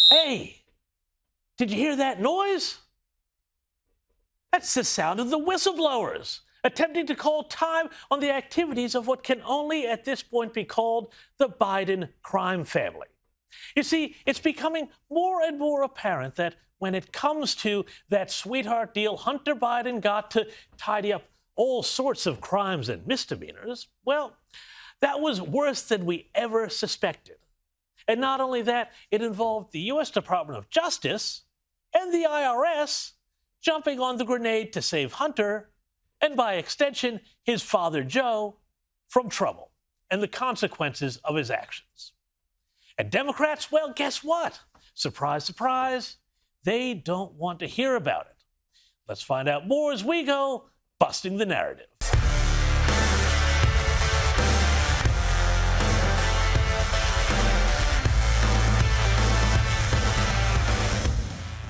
Hey, did you hear that noise? That's the sound of the whistleblowers attempting to call time on the activities of what can only at this point be called the Biden crime family. You see, it's becoming more and more apparent that when it comes to that sweetheart deal Hunter Biden got to tidy up all sorts of crimes and misdemeanors, well, that was worse than we ever suspected. And not only that, it involved the U.S. Department of Justice and the IRS jumping on the grenade to save Hunter, and by extension, his father Joe, from trouble and the consequences of his actions. And Democrats, well, guess what? Surprise, surprise, they don't want to hear about it. Let's find out more as we go busting the narrative.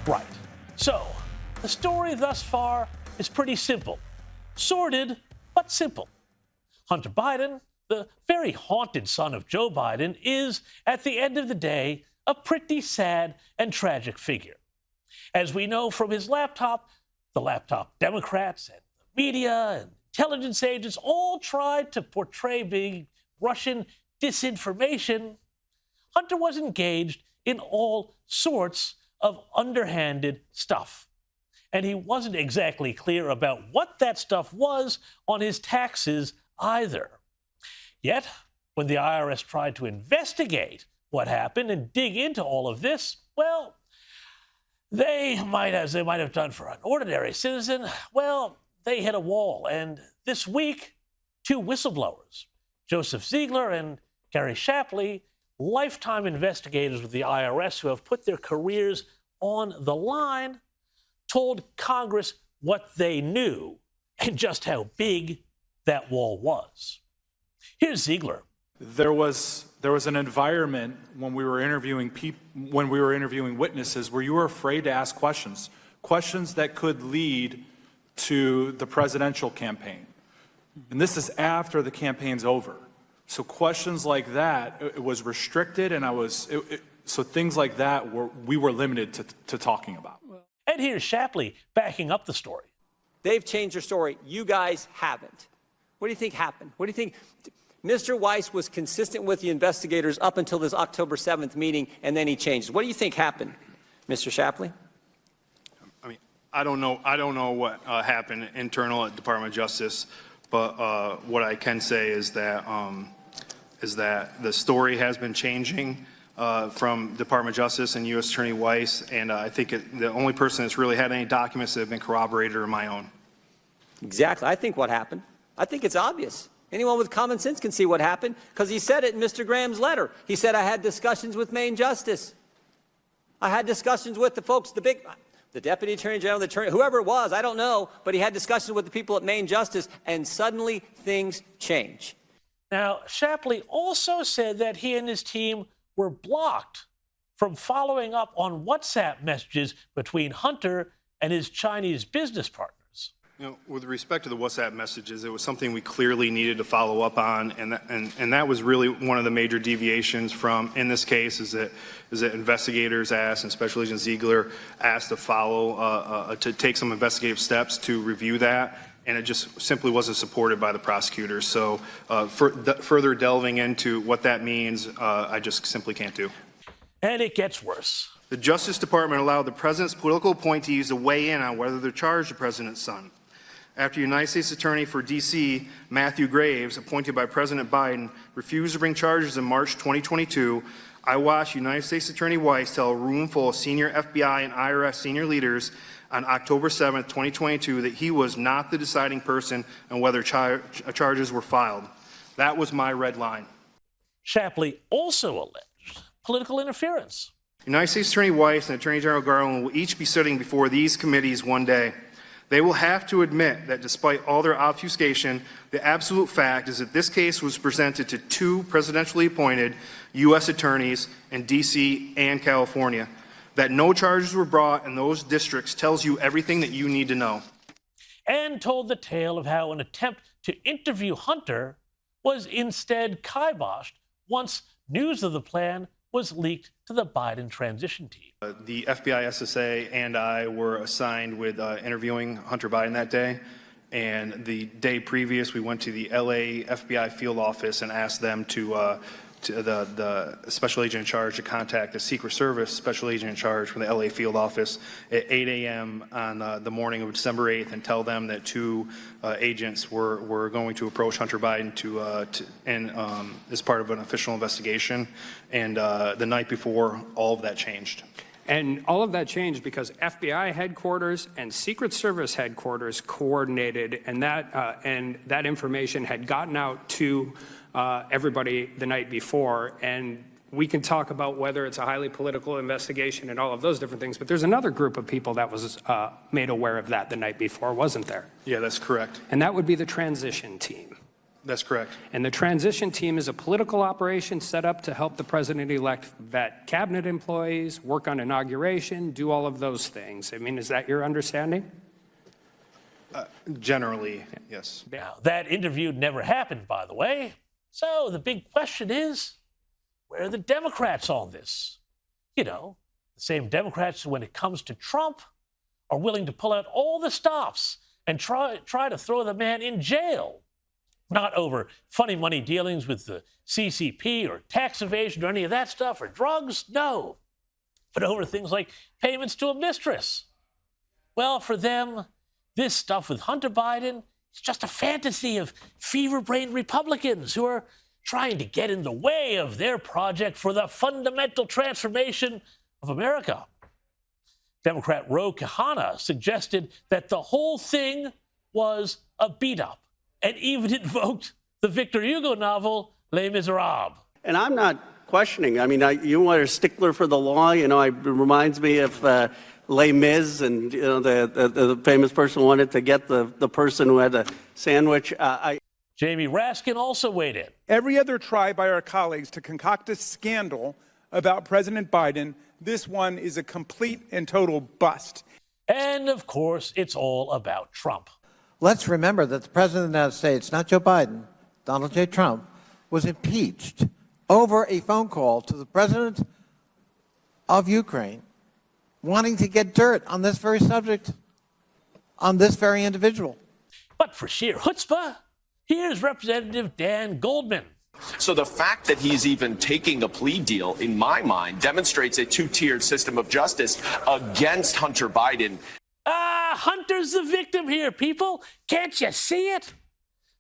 Right. So, the story thus far is pretty simple. Sordid, but simple. Hunter Biden, the very haunted son of Joe Biden, is, at the end of the day, a pretty sad and tragic figure. As we know from his laptop, the laptop Democrats and the media and intelligence agents all tried to portray big Russian disinformation. Hunter was engaged in all sorts of underhanded stuff. And he wasn't exactly clear about what that stuff was on his taxes either. Yet, when the IRS tried to investigate what happened and dig into all of this, well, they might have done for an ordinary citizen, well, they hit a wall. And this week, two whistleblowers, Joseph Ziegler and Gary Shapley, lifetime investigators with the IRS who have put their careers on the line, told Congress what they knew and just how big that wall was. Here's Ziegler. There was an environment when we were interviewing witnesses where you were afraid to ask questions that could lead to the presidential campaign. And this is after the campaign's over. So questions like that, it was restricted, and so things like that we were limited to talking about. And here's Shapley backing up the story. They've changed their story. You guys haven't. What do you think happened? What do you think? Mr. Weiss was consistent with the investigators up until this October 7th meeting, and then he changed. What do you think happened, Mr. Shapley? I mean, I don't know what happened internal at Department of Justice, but what I can say is that the story has been changing from Department of Justice and U.S. Attorney Weiss, and I think the only person that's really had any documents that have been corroborated are my own. Exactly. I think what happened. I think it's obvious. Anyone with common sense can see what happened, because he said it in Mr. Graham's letter. He said, I had discussions with Maine Justice. I had discussions with the folks, the Deputy Attorney General, the Attorney, whoever it was, I don't know, but he had discussions with the people at Maine Justice, and suddenly things change. Now, Shapley also said that he and his team were blocked from following up on WhatsApp messages between Hunter and his Chinese business partners. You know, with respect to the WhatsApp messages, it was something we clearly needed to follow up on, and that was really one of the major deviations from, in this case, is that investigators asked, and Special Agent Ziegler asked to follow, to take some investigative steps to review that, and it just simply wasn't supported by the prosecutors. So further delving into what that means, I just simply can't do. And it gets worse. The Justice Department allowed the president's political appointees to weigh in on whether to charge the president's son. After United States Attorney for D.C., Matthew Graves, appointed by President Biden, refused to bring charges in March 2022, I watched United States Attorney Weiss tell a room full of senior FBI and IRS senior leaders on October 7, 2022, that he was not the deciding person on whether charges were filed. That was my red line. Shapley also alleged political interference. United States Attorney Weiss and Attorney General Garland will each be sitting before these committees one day. They will have to admit that despite all their obfuscation, the absolute fact is that this case was presented to two presidentially appointed U.S. attorneys in D.C. and California. That no charges were brought in those districts tells you everything that you need to know. And told the tale of how an attempt to interview Hunter was instead kiboshed once news of the plan was leaked to the Biden transition team. The FBI SSA and I were assigned with interviewing Hunter Biden that day. And the day previous, we went to the LA FBI field office and asked them to the special agent in charge to contact the Secret Service special agent in charge from the LA field office at 8 a.m. on the morning of December 8th and tell them that two agents were going to approach Hunter Biden as part of an official investigation. And the night before, all of that changed. And all of that changed because FBI headquarters and Secret Service headquarters coordinated, and that information had gotten out to everybody the night before. And we can talk about whether it's a highly political investigation and all of those different things, but there's another group of people that was made aware of that the night before, wasn't there? Yeah, that's correct. And that would be the transition team. That's correct. And the transition team is a political operation set up to help the president-elect vet cabinet employees, work on inauguration, do all of those things. I mean, is that your understanding? Generally, yes. Now, that interview never happened, by the way. So the big question is, where are the Democrats on this? You know, the same Democrats when it comes to Trump are willing to pull out all the stops and try to throw the man in jail. Not over funny money dealings with the CCP or tax evasion or any of that stuff or drugs, no. But over things like payments to a mistress. Well, for them, this stuff with Hunter Biden is just a fantasy of fever-brained Republicans who are trying to get in the way of their project for the fundamental transformation of America. Democrat Ro Khanna suggested that the whole thing was a beat-up, and even invoked the Victor Hugo novel, Les Miserables. And I'm not questioning. I mean, you are a stickler for the law. You know, it reminds me of Les Mis, and you know, the famous person wanted to get the person who had a sandwich. Jamie Raskin also weighed in. Every other try by our colleagues to concoct a scandal about President Biden, this one is a complete and total bust. And, of course, it's all about Trump. Let's remember that the President of the United States, not Joe Biden, Donald J. Trump, was impeached over a phone call to the President of Ukraine wanting to get dirt on this very subject, on this very individual. But for sheer chutzpah, here's Representative Dan Goldman. So the fact that he's even taking a plea deal, in my mind, demonstrates a two-tiered system of justice against Hunter Biden. Hunter's the victim here, people. Can't you see it?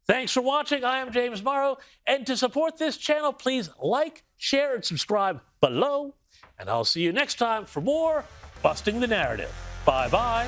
Thanks for watching. I am James Morrow. And to support this channel, please like, share, and subscribe below. And I'll see you next time for more Busting the Narrative. Bye-bye.